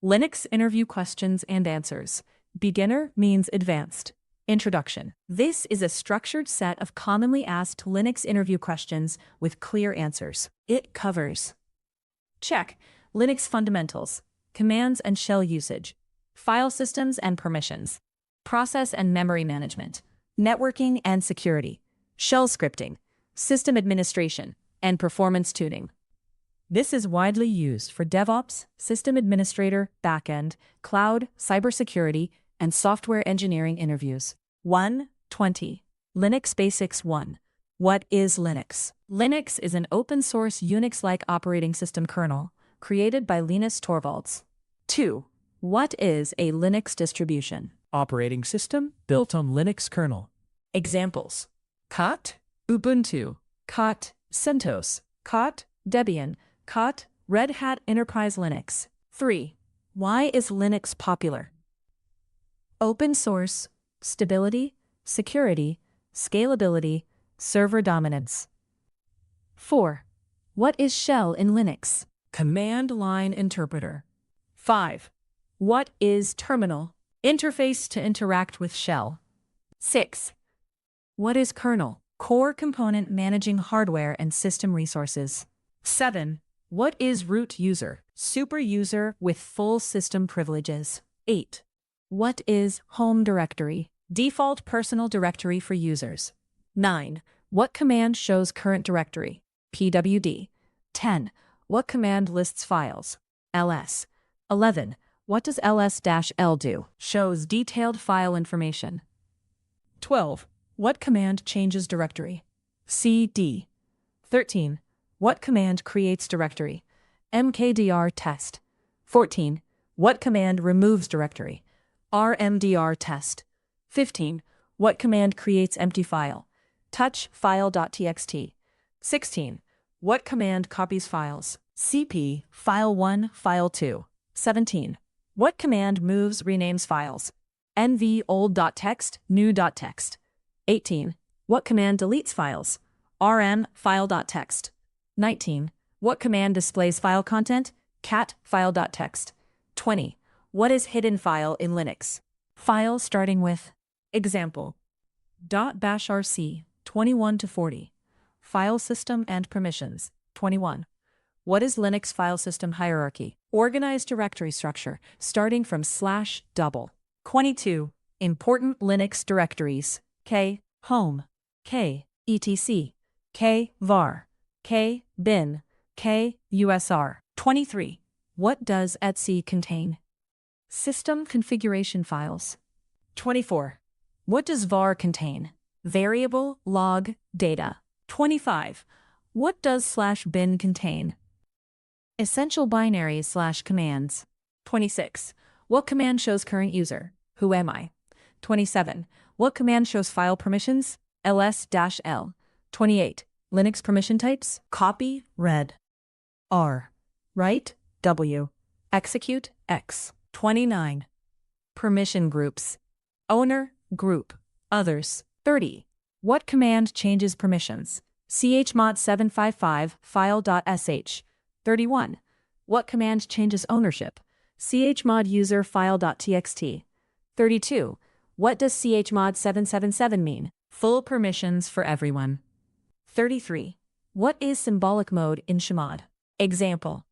Linux interview questions and answers. Beginner means advanced. Introduction. This is a structured set of commonly asked Linux interview questions with clear answers. It covers: check, Linux fundamentals, commands and shell usage, file systems and permissions, process and memory management, networking and security, shell scripting, system administration, and performance tuning. This is widely used for DevOps, system administrator, backend, cloud, cybersecurity, and software engineering interviews. 120. Linux Basics 1. What is Linux? Linux is an open-source Unix-like operating system kernel created by Linus Torvalds. 2. What is a Linux distribution? Operating system built on Linux kernel. Examples: COT, Ubuntu, COT, CentOS, COT, Debian, COT, Red Hat Enterprise Linux. 3. Why is Linux popular? Open source, stability, security, scalability, server dominance. 4. What is shell in Linux? Command line interpreter. 5. What is terminal? Interface to interact with shell. 6. What is kernel? Core component managing hardware and system resources. 7. What is root user? Super user with full system privileges. 8. What is home directory? Default personal directory for users. 9. What command shows current directory? pwd. 10. What command lists files? ls. 11. What does ls-l do? Shows detailed file information. 12. What command changes directory? cd. 13. What command creates directory? mkdir test. 14. What command removes directory? rmdr test. 15. What command creates empty file? touch file.txt. 16. What command copies files? cp file1, file2. 17. What command moves renames files? nv old.txt, new.txt. 18. What command deletes files? rm file.txt. 19. What command displays file content? cat file.txt. 20. What is hidden file in Linux? File starting with example. .bashrc 21 to 40. File system and permissions. 21. What is Linux file system hierarchy? Organized directory structure starting from /double. 22. Important Linux directories. K home, K etc, K var, K bin, K usr. 23. What does etc contain? System configuration files. 24. What does var contain? Variable, log, data. 25. What does /bin contain? Essential binaries / commands. 26. What command shows current user? Who am I? 27. What command shows file permissions? ls-l. 28. Linux permission types? Copy, read. R. Write, W. Execute, X. 29. Permission groups. Owner, group, others. 30. What command changes permissions? chmod 755 file.sh. 31. What command changes ownership? chmod user file.txt. 32. What does chmod 777 mean? Full permissions for everyone. 33. What is symbolic mode in chmod? Example.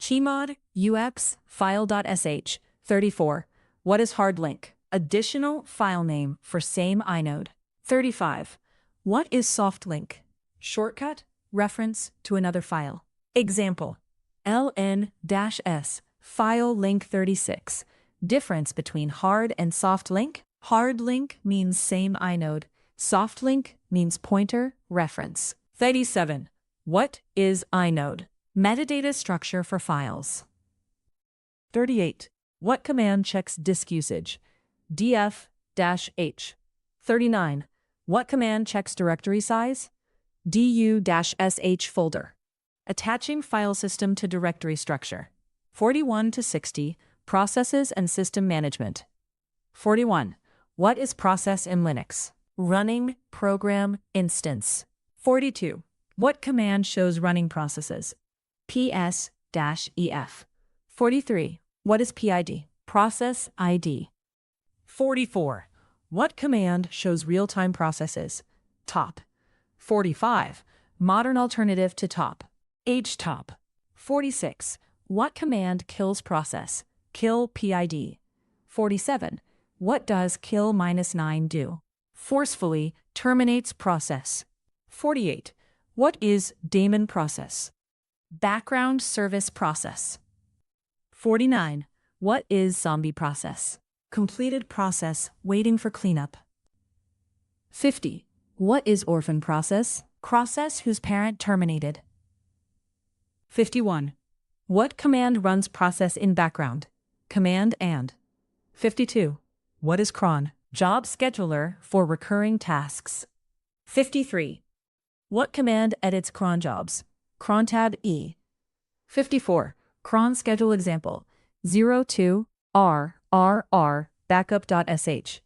chmod ux file.sh. 34. What is hard link? Additional file name for same inode. 35. What is soft link? Shortcut, reference to another file. Example. ln-s file link 36. Difference between hard and soft link? Hard link means same inode. Soft link means pointer, reference. 37. What is inode? Metadata structure for files. 38. What command checks disk usage? df-h. 39. What command checks directory size? du-sh folder. Attaching file system to directory structure. 41 to 60. Processes and system management. 41. What is process in Linux? Running program instance. 42. What command shows running processes? ps-ef. 43. What is PID? Process ID. 44. What command shows real-time processes? Top. 45. Modern alternative to top. HTOP. 46. What command kills process? Kill PID. 47. What does kill -9 do? Forcefully terminates process. 48. What is daemon process? Background service process. 49. What is zombie process? Completed process waiting for cleanup. 50. What is orphan process? Process whose parent terminated. 51. What command runs process in background? Command and. 52. What is cron? Job scheduler for recurring tasks. 53. What command edits cron jobs? Cron tab E. 54. Cron schedule example 02 RRR backup.sh.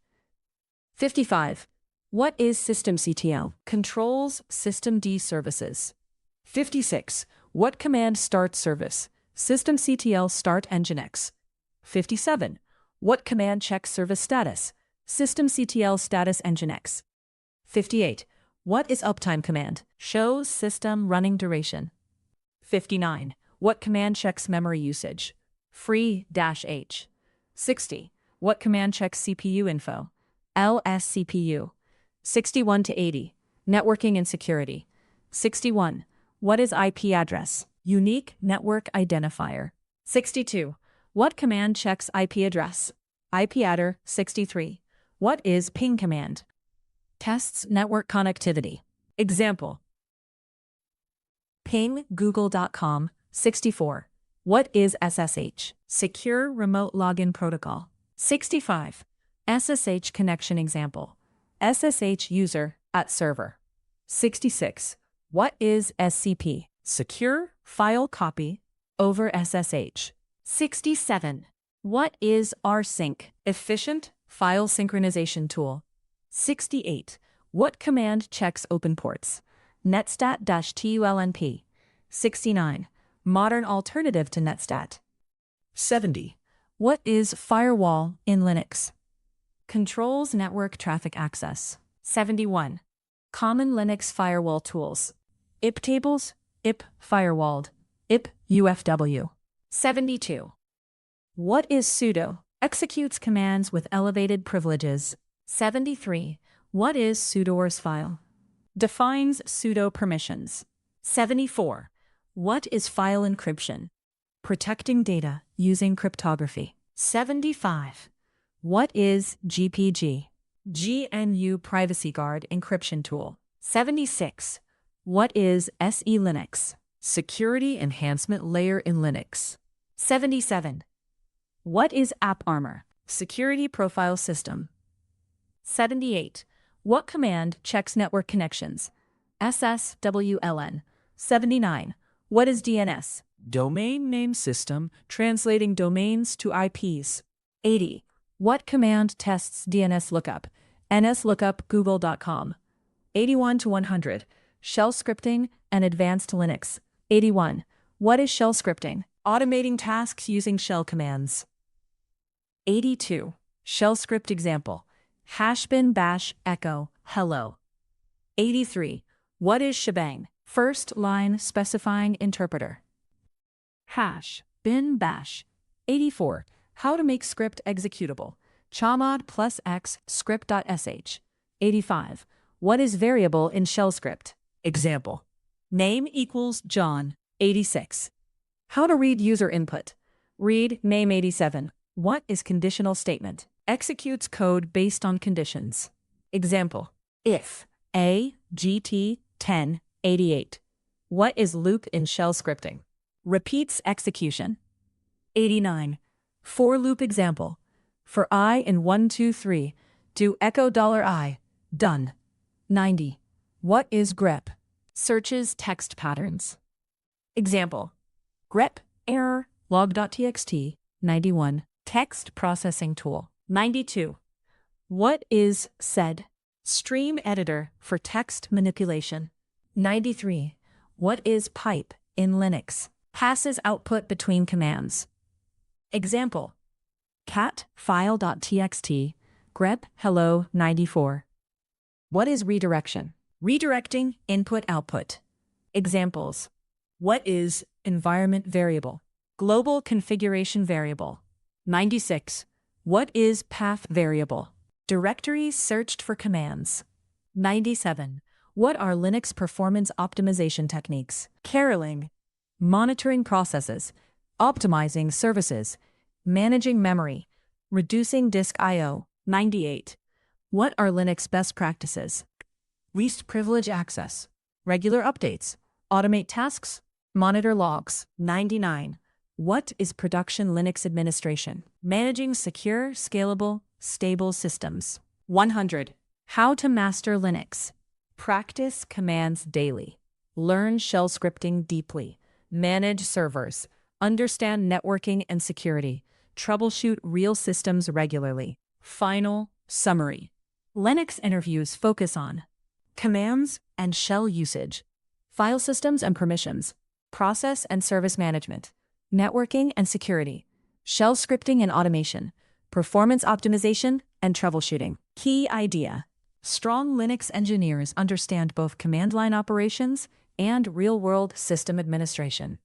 55. What is systemctl? Controls systemd services. 56. What command starts service? Systemctl start nginx. 57. What command checks service status? Systemctl status nginx. 58. What is uptime command? Shows system running duration. 59. What command checks memory usage? Free-h. 60. What command checks CPU info? lscpu. 61 to 80. Networking and security. 61. What is IP address? Unique network identifier. 62. What command checks IP address? IPadder. 63. What is ping command? Tests network connectivity. Example. Ping google.com. 64. What is SSH? Secure Remote Login Protocol. 65. SSH connection example. SSH user at server. 66. What is SCP? Secure file copy over SSH. 67. What is rsync? Efficient file synchronization tool. 68. What command checks open ports? netstat-tulnp. 69. Modern alternative to netstat. 70. What is firewall in Linux? Controls network traffic access. 71. Common Linux firewall tools. iptables, ip firewalled, ip UFW. 72. What is sudo? Executes commands with elevated privileges. 73. What is sudoers file? Defines sudo permissions. 74. What is file encryption? Protecting data using cryptography. 75. What is GPG? GNU Privacy Guard encryption tool. 76. What is SE Linux? Security enhancement layer in Linux. 77. What is AppArmor? Security profile system. 78. What command checks network connections? SSWLN. 79. What is DNS? Domain name system, translating domains to IPs. 80. What command tests DNS lookup? nslookup google.com. 81 to 100. Shell scripting and advanced Linux. 81. What is shell scripting? Automating tasks using shell commands. 82. Shell script example. Hashbin bash echo hello. 83. What is shebang? First line specifying interpreter. Hash bin bash. 84. How to make script executable. chmod plus x script.sh. 85. What is variable in shell script? Example. Name equals John. 86. How to read user input. Read name. 87. What is conditional statement? Executes code based on conditions. Example. If a gt 10 88. What is loop in shell scripting? Repeats execution. 89. For loop example. For I in 1 2 3, do echo $I. Done. 90. What is grep? Searches text patterns. Example. Grep error log.txt. 91. Text processing tool. 92. What is sed? Stream editor for text manipulation. 93. What is pipe in Linux? Passes output between commands. Example: cat file.txt grep hello 94. What is redirection? Redirecting input-output. Examples: what is environment variable? Global configuration variable. 96. What is path variable? Directories searched for commands. 97. What are Linux performance optimization techniques? Caroling. Monitoring processes, optimizing services, managing memory, reducing disk I/O. 98. What are Linux best practices? Least privilege access, regular updates, automate tasks, monitor logs. 99. What is production Linux administration? Managing secure, scalable, stable systems. 100. How to master Linux. Practice commands daily. Learn shell scripting deeply. Manage servers. Understand networking and security. Troubleshoot real systems regularly. Final summary. Linux interviews focus on commands and shell usage, file systems and permissions, process and service management, networking and security, shell scripting and automation, performance optimization and troubleshooting. Key idea: strong Linux engineers understand both command line operations and real-world system administration.